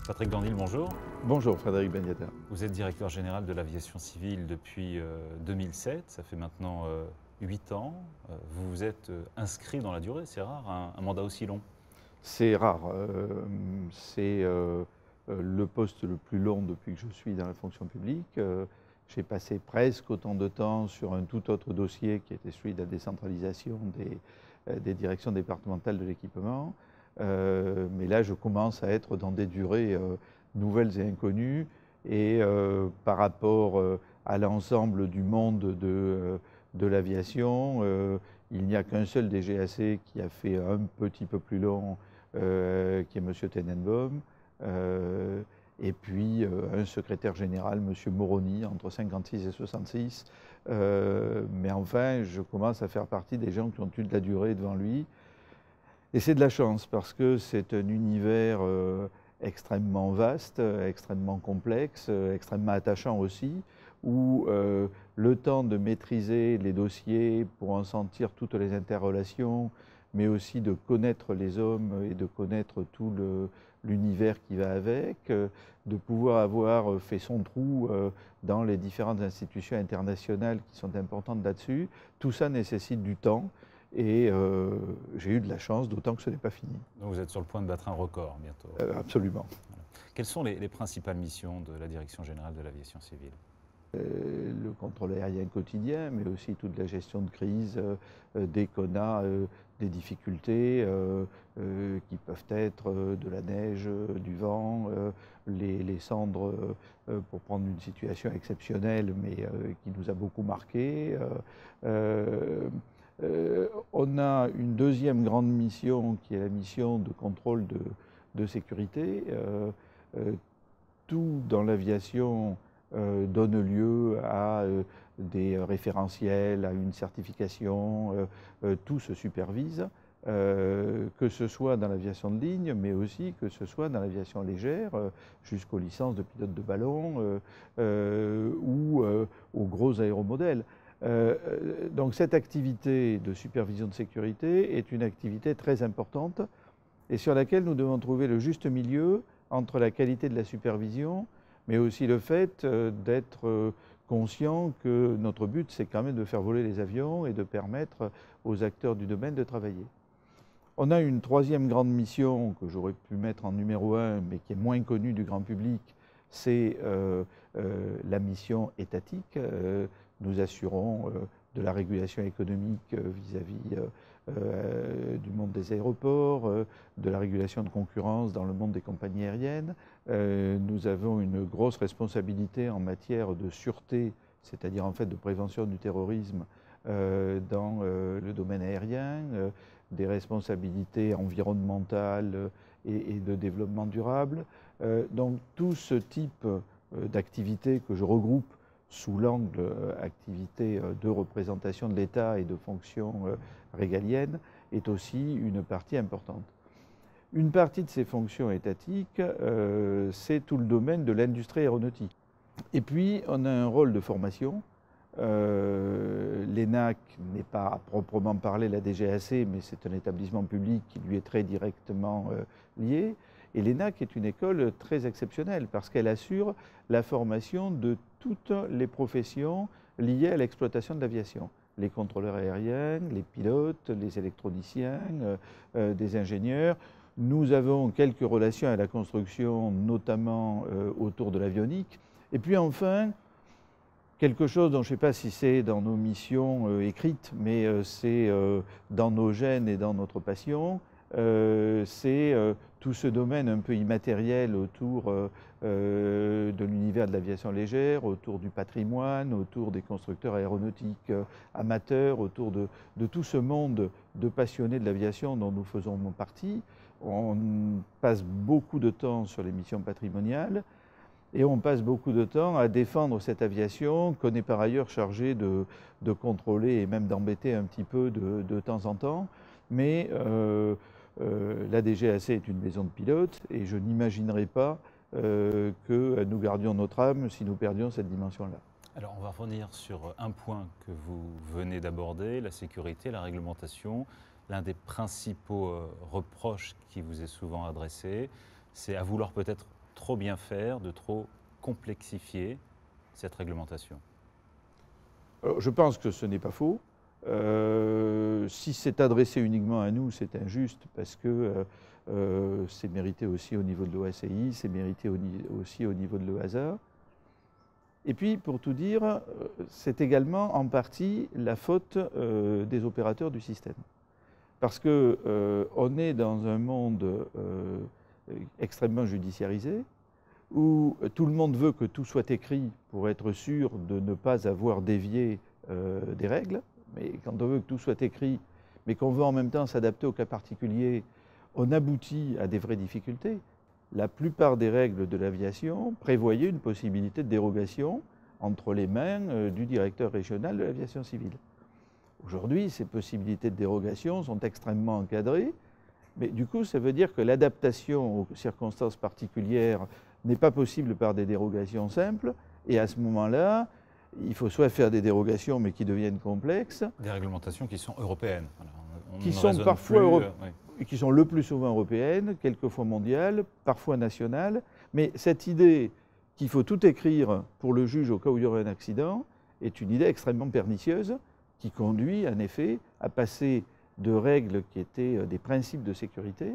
Patrick Dandil, bonjour. Bonjour Frédéric Benyata. Vous êtes directeur général de l'aviation civile depuis 2007, ça fait maintenant 8 ans. Vous vous êtes inscrit dans la durée, c'est rare, un mandat aussi long. C'est rare, c'est le poste le plus long depuis que je suis dans la fonction publique. J'ai passé presque autant de temps sur un tout autre dossier qui était celui de la décentralisation des directions départementales de l'équipement. Mais là, je commence à être dans des durées nouvelles et inconnues. Et par rapport à l'ensemble du monde de l'aviation, il n'y a qu'un seul DGAC qui a fait un petit peu plus long, qui est M. Tenenbaum. Et puis un secrétaire général, M. Moroni, entre 56 et 66. Mais enfin, je commence à faire partie des gens qui ont eu de la durée devant lui. Et c'est de la chance parce que c'est un univers extrêmement vaste, extrêmement complexe, extrêmement attachant aussi, où le temps de maîtriser les dossiers pour en sentir toutes les interrelations, mais aussi de connaître les hommes et de connaître tout l'univers qui va avec, de pouvoir avoir fait son trou dans les différentes institutions internationales qui sont importantes là-dessus, tout ça nécessite du temps. Et j'ai eu de la chance, d'autant que ce n'est pas fini. Donc vous êtes sur le point de battre un record bientôt. Absolument. Voilà. Quelles sont les principales missions de la Direction générale de l'aviation civile? Le contrôle aérien quotidien, mais aussi toute la gestion de crise dès qu'on a des difficultés qui peuvent être de la neige, du vent, les cendres, pour prendre une situation exceptionnelle, mais qui nous a beaucoup marqué. On a une deuxième grande mission qui est la mission de contrôle de sécurité. Tout dans l'aviation donne lieu à des référentiels, à une certification, tout se supervise, que ce soit dans l'aviation de ligne, mais aussi que ce soit dans l'aviation légère, jusqu'aux licences de pilote de ballon ou aux gros aéromodèles. Donc cette activité de supervision de sécurité est une activité très importante et sur laquelle nous devons trouver le juste milieu entre la qualité de la supervision, mais aussi le fait d'être conscient que notre but, c'est quand même de faire voler les avions et de permettre aux acteurs du domaine de travailler. On a une troisième grande mission que j'aurais pu mettre en numéro 1, mais qui est moins connue du grand public, c'est la mission étatique. Nous assurons de la régulation économique vis-à-vis du monde des aéroports, de la régulation de concurrence dans le monde des compagnies aériennes. Nous avons une grosse responsabilité en matière de sûreté, c'est-à-dire en fait de prévention du terrorisme dans le domaine aérien, des responsabilités environnementales et de développement durable. Donc tout ce type d'activités que je regroupe sous l'angle activité de représentation de l'État et de fonctions régaliennes est aussi une partie importante. Une partie de ces fonctions étatiques, c'est tout le domaine de l'industrie aéronautique. Et puis, on a un rôle de formation. L'ENAC n'est pas à proprement parler la DGAC, mais c'est un établissement public qui lui est très directement lié. Et l'ENAC est une école très exceptionnelle parce qu'elle assure la formation de toutes les professions liées à l'exploitation de l'aviation. Les contrôleurs aériens, les pilotes, les électroniciens, des ingénieurs. Nous avons quelques relations à la construction, notamment autour de l'avionique. Et puis enfin, quelque chose dont je ne sais pas si c'est dans nos missions écrites, mais c'est dans nos gènes et dans notre passion, c'est tout ce domaine un peu immatériel autour de l'univers de l'aviation légère, autour du patrimoine, autour des constructeurs aéronautiques amateurs, autour de tout ce monde de passionnés de l'aviation dont nous faisons partie. On passe beaucoup de temps sur les missions patrimoniales et on passe beaucoup de temps à défendre cette aviation qu'on est par ailleurs chargé de contrôler et même d'embêter un petit peu de temps en temps. Mais la DGAC est une maison de pilotes et je n'imaginerais pas que nous gardions notre âme si nous perdions cette dimension-là. Alors on va revenir sur un point que vous venez d'aborder, la sécurité, la réglementation. L'un des principaux reproches qui vous est souvent adressé, c'est à vouloir peut-être trop bien faire, de trop complexifier cette réglementation? Alors, je pense que ce n'est pas faux. Si c'est adressé uniquement à nous, c'est injuste parce que c'est mérité aussi au niveau de l'OACI, c'est mérité aussi au niveau de l'EASA. Et puis, pour tout dire, c'est également en partie la faute des opérateurs du système. Parce qu'on est dans un monde extrêmement judiciarisé, où tout le monde veut que tout soit écrit pour être sûr de ne pas avoir dévié des règles. Mais quand on veut que tout soit écrit, mais qu'on veut en même temps s'adapter au cas particulier, on aboutit à des vraies difficultés. La plupart des règles de l'aviation prévoyaient une possibilité de dérogation entre les mains du directeur régional de l'aviation civile. Aujourd'hui, ces possibilités de dérogation sont extrêmement encadrées, mais du coup, ça veut dire que l'adaptation aux circonstances particulières n'est pas possible par des dérogations simples, et à ce moment-là, il faut soit faire des dérogations, mais qui deviennent complexes. Des réglementations qui sont européennes. Voilà. Qui sont parfois qui sont le plus souvent européennes, quelquefois mondiales, parfois nationales. Mais cette idée qu'il faut tout écrire pour le juge au cas où il y aurait un accident est une idée extrêmement pernicieuse qui conduit en effet à passer de règles qui étaient des principes de sécurité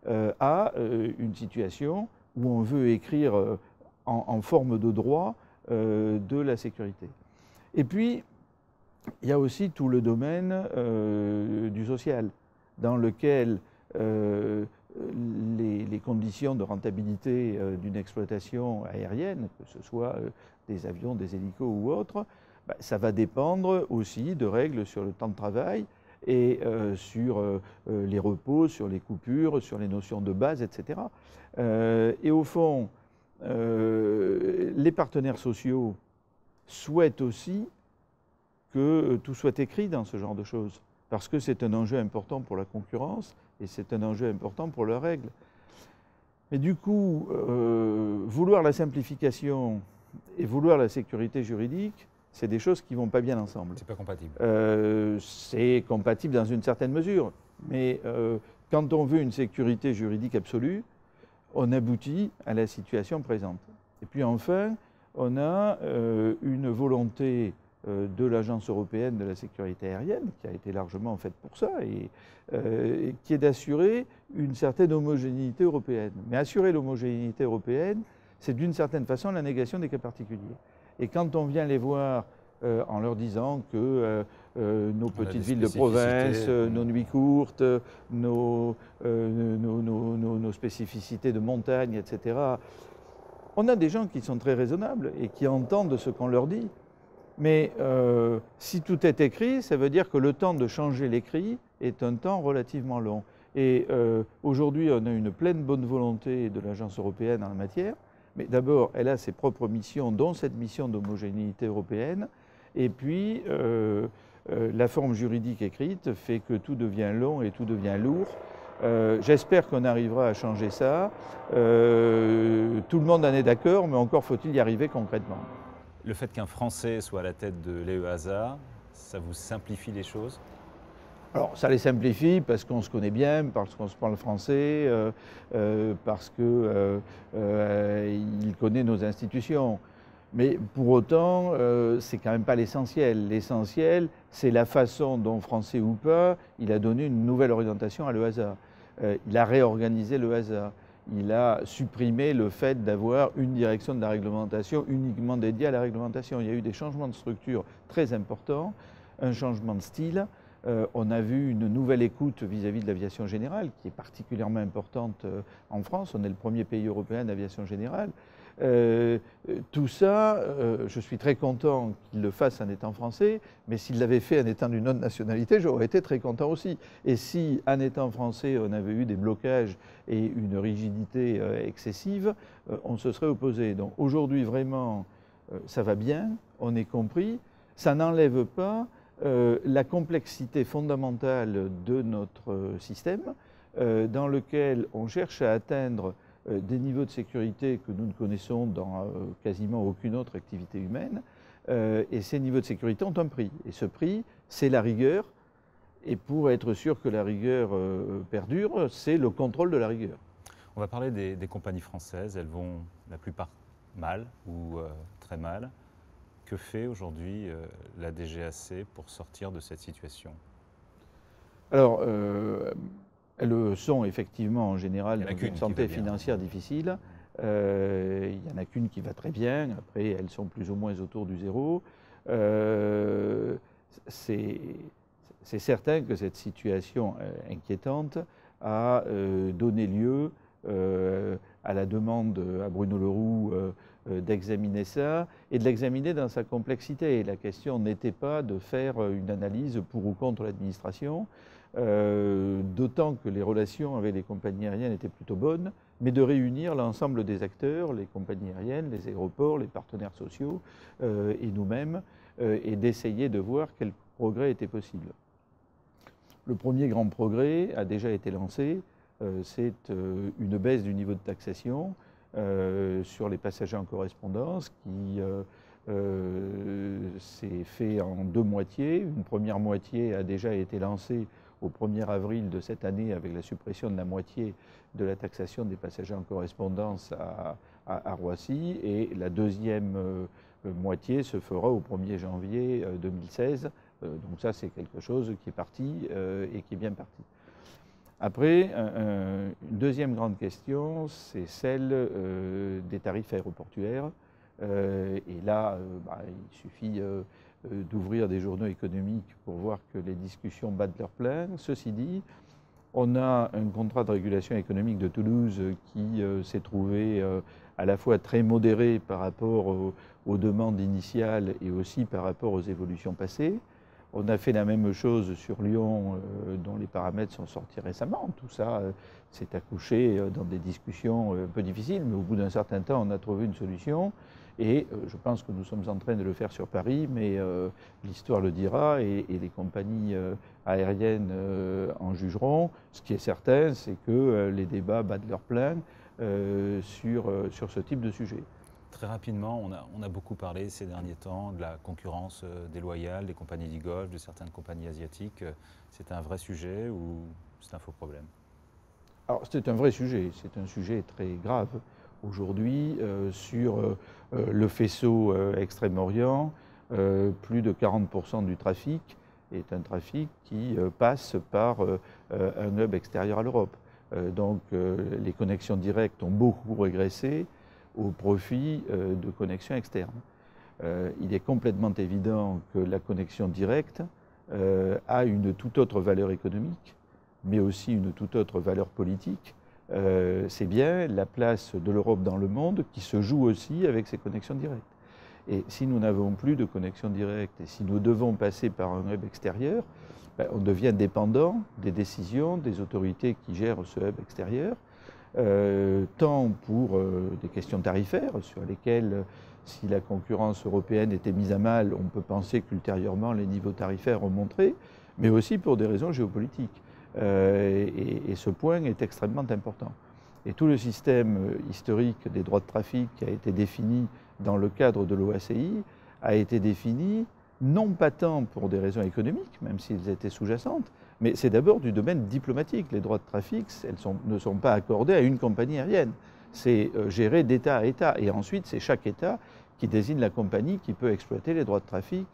à une situation où on veut écrire en forme de droit de la sécurité. Et puis, il y a aussi tout le domaine du social, dans lequel les conditions de rentabilité d'une exploitation aérienne, que ce soit des avions, des hélicos ou autres, ça va dépendre aussi de règles sur le temps de travail et sur les repos, sur les coupures, sur les notions de base, etc. Et au fond, les partenaires sociaux souhaitent aussi que tout soit écrit dans ce genre de choses, parce que c'est un enjeu important pour la concurrence et c'est un enjeu important pour leurs règles. Mais du coup, vouloir la simplification et vouloir la sécurité juridique, c'est des choses qui ne vont pas bien ensemble. C'est pas compatible. C'est compatible dans une certaine mesure, mais quand on veut une sécurité juridique absolue, on aboutit à la situation présente. Et puis enfin, on a une volonté de l'Agence européenne de la sécurité aérienne, qui a été largement faite pour ça, et qui est d'assurer une certaine homogénéité européenne. Mais assurer l'homogénéité européenne, c'est d'une certaine façon la négation des cas particuliers. Et quand on vient les voir en leur disant que nos petites villes de province, nos nuits courtes, nos spécificités de montagne, etc., on a des gens qui sont très raisonnables et qui entendent ce qu'on leur dit. Mais si tout est écrit, ça veut dire que le temps de changer l'écrit est un temps relativement long. Et aujourd'hui, on a une pleine bonne volonté de l'Agence européenne en la matière. Mais d'abord, elle a ses propres missions, dont cette mission d'homogénéité européenne. Et puis, la forme juridique écrite fait que tout devient long et tout devient lourd. J'espère qu'on arrivera à changer ça. Tout le monde en est d'accord, mais encore faut-il y arriver concrètement. Le fait qu'un Français soit à la tête de l'EASA, ça vous simplifie les choses? Alors, ça les simplifie parce qu'on se connaît bien, parce qu'on se parle français, parce qu'il connaît nos institutions. Mais pour autant, c'est quand même pas l'essentiel. L'essentiel, c'est la façon dont, français ou pas, il a donné une nouvelle orientation à l'EASA. Il a réorganisé l'EASA. Il a supprimé le fait d'avoir une direction de la réglementation uniquement dédiée à la réglementation. Il y a eu des changements de structure très importants, un changement de style. On a vu une nouvelle écoute vis-à-vis de l'aviation générale, qui est particulièrement importante en France. On est le premier pays européen d'aviation générale. Tout ça, je suis très content qu'il le fasse en étant français, mais s'il l'avait fait en étant d'une autre nationalité, j'aurais été très content aussi. Et si, en étant français, on avait eu des blocages et une rigidité excessive, on se serait opposé. Donc aujourd'hui, vraiment, ça va bien, on est compris. Ça n'enlève pas la complexité fondamentale de notre système, dans lequel on cherche à atteindre des niveaux de sécurité que nous ne connaissons dans quasiment aucune autre activité humaine. Et ces niveaux de sécurité ont un prix. Et ce prix, c'est la rigueur. Et pour être sûr que la rigueur perdure, c'est le contrôle de la rigueur. On va parler des compagnies françaises. Elles vont la plupart mal ou très mal. Que fait aujourd'hui la DGAC pour sortir de cette situation? Alors, elles sont effectivement en général dans une santé bien. financière difficile. Il n'y en a qu'une qui va très bien. Après, elles sont plus ou moins autour du zéro. C'est certain que cette situation inquiétante a donné lieu à la demande à Bruno Le Roux d'examiner ça et de l'examiner dans sa complexité. La question n'était pas de faire une analyse pour ou contre l'administration, d'autant que les relations avec les compagnies aériennes étaient plutôt bonnes, mais de réunir l'ensemble des acteurs, les compagnies aériennes, les aéroports, les partenaires sociaux et nous-mêmes, et d'essayer de voir quel progrès était possible. Le premier grand progrès a déjà été lancé, c'est une baisse du niveau de taxation sur les passagers en correspondance qui s'est fait en deux moitiés. Une première moitié a déjà été lancée au 1er avril de cette année avec la suppression de la moitié de la taxation des passagers en correspondance à Roissy, et la deuxième moitié se fera au 1er janvier 2016. Donc ça, c'est quelque chose qui est parti et qui est bien parti. Après, une deuxième grande question, c'est celle des tarifs aéroportuaires. Et là, il suffit d'ouvrir des journaux économiques pour voir que les discussions battent leur plein. Ceci dit, on a un contrat de régulation économique de Toulouse qui s'est trouvé à la fois très modéré par rapport aux demandes initiales et aussi par rapport aux évolutions passées. On a fait la même chose sur Lyon, dont les paramètres sont sortis récemment. Tout ça s'est accouché dans des discussions un peu difficiles, mais au bout d'un certain temps, on a trouvé une solution. Et je pense que nous sommes en train de le faire sur Paris, mais l'histoire le dira et les compagnies aériennes en jugeront. Ce qui est certain, c'est que les débats battent leur plein sur ce type de sujet. Très rapidement, on a beaucoup parlé ces derniers temps de la concurrence déloyale des compagnies du Golfe, de certaines compagnies asiatiques. C'est un vrai sujet ou c'est un faux problème? Alors c'est un vrai sujet, c'est un sujet très grave. Aujourd'hui, sur le faisceau Extrême-Orient, plus de 40% du trafic est un trafic qui passe par un hub extérieur à l'Europe. Donc les connexions directes ont beaucoup régressé au profit de connexions externes. Il est complètement évident que la connexion directe a une toute autre valeur économique, mais aussi une toute autre valeur politique. C'est bien la place de l'Europe dans le monde qui se joue aussi avec ces connexions directes. Et si nous n'avons plus de connexion directe et si nous devons passer par un hub extérieur, on devient dépendant des décisions des autorités qui gèrent ce hub extérieur, tant pour des questions tarifaires sur lesquelles, si la concurrence européenne était mise à mal, on peut penser qu'ultérieurement les niveaux tarifaires ont montré, mais aussi pour des raisons géopolitiques. Et ce point est extrêmement important. Et tout le système historique des droits de trafic qui a été défini dans le cadre de l'OACI a été défini non pas tant pour des raisons économiques, même s'ils étaient sous-jacentes, mais c'est d'abord du domaine diplomatique. Les droits de trafic, ne sont pas accordés à une compagnie aérienne. C'est géré d'État à État. Et ensuite, c'est chaque État qui désigne la compagnie qui peut exploiter les droits de trafic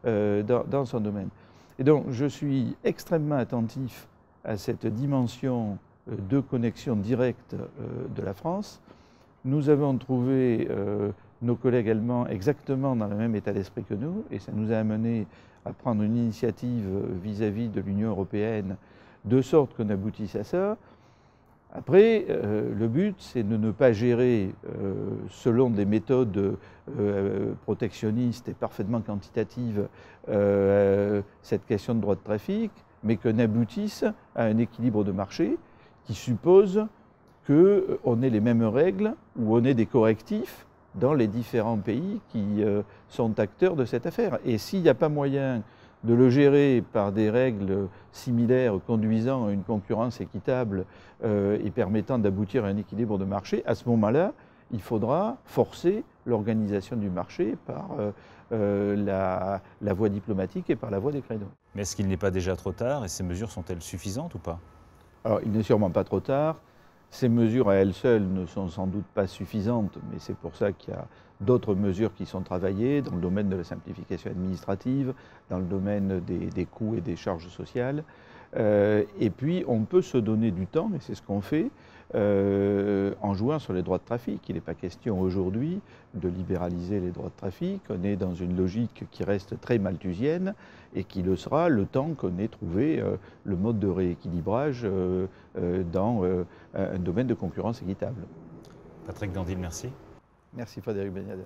dans son domaine. Et donc, je suis extrêmement attentif à cette dimension de connexion directe de la France. Nous avons trouvé nos collègues allemands exactement dans le même état d'esprit que nous, et ça nous a amené à prendre une initiative vis-à-vis de l'Union européenne, de sorte qu'on aboutisse à ça. Après, le but, c'est de ne pas gérer selon des méthodes protectionnistes et parfaitement quantitatives cette question de droit de trafic, mais qu'on aboutisse à un équilibre de marché qui suppose qu'on ait les mêmes règles ou on ait des correctifs dans les différents pays qui sont acteurs de cette affaire. Et s'il n'y a pas moyen de le gérer par des règles similaires conduisant à une concurrence équitable et permettant d'aboutir à un équilibre de marché, à ce moment-là, il faudra forcer l'organisation du marché par la voie diplomatique et par la voie des créneaux. Mais est-ce qu'il n'est pas déjà trop tard et ces mesures sont-elles suffisantes ou pas? Alors, il n'est sûrement pas trop tard. Ces mesures à elles seules ne sont sans doute pas suffisantes, mais c'est pour ça qu'il y a d'autres mesures qui sont travaillées dans le domaine de la simplification administrative, dans le domaine des coûts et des charges sociales. Et puis on peut se donner du temps, et c'est ce qu'on fait, en jouant sur les droits de trafic. Il n'est pas question aujourd'hui de libéraliser les droits de trafic. On est dans une logique qui reste très malthusienne et qui le sera le temps qu'on ait trouvé le mode de rééquilibrage dans un domaine de concurrence équitable. Patrick Dandil, merci. Merci Frédéric Beniader.